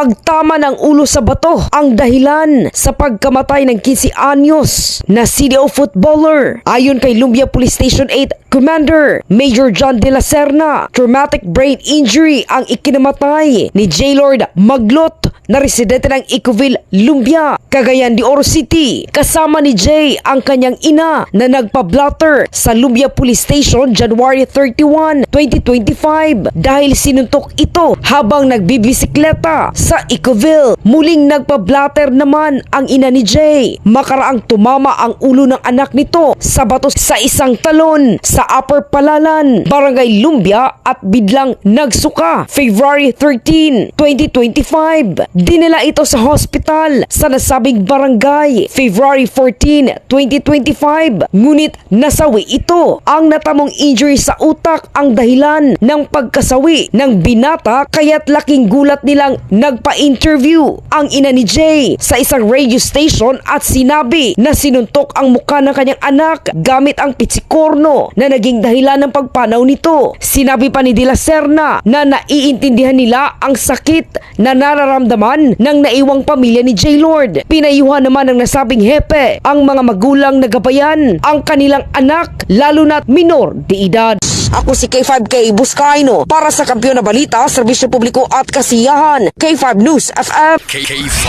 Pagtama ng ulo sa bato ang dahilan sa pagkamatay ng 15 anyos na CDO footballer. Ayon kay Lumbia Police Station 8 Commander Major John De La Serna, traumatic brain injury ang ikinamatay ni J. Lord Maglot na residente ng Ecoville, Lumbia, Cagayan de Oro City. Kasama ni Jay ang kanyang ina na nagpa-blotter sa Lumbia Police Station January 31, 2025 dahil sinuntok ito habang nagbibisikleta sa Ecoville. Muling nagpa-blotter naman ang ina ni Jay. Makaraang tumama ang ulo ng anak nito sa bato sa isang talon sa Upper Palalan, Barangay Lumbia at biglang nagsuka. February 13, 2025. Dinala ito sa hospital sa nasabing barangay February 14, 2025. Ngunit nasawi ito. Ang natamong injury sa utak ang dahilan ng pagkasawi ng binata, kaya't laking gulat nilang nagpa-interview ang ina ni Jay sa isang radio station at sinabi na sinuntok ang mukha ng kanyang anak gamit ang pitsikorno na naging dahilan ng pagpanaw nito. Sinabi pa ni De La Serna na naiintindihan nila ang sakit na nararamdaman ng naiwang pamilya ni J. Lord. Pinayuhan naman ng nasabing hepe ang mga magulang na gabayan ang kanilang anak, lalo na't minor de edad. Ako si K5K Buscaino para sa Kampiyon na Balita, Serbisyo Publiko at Kasiyahan. K5 News FM. K5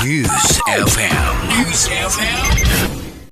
News FM. News FM.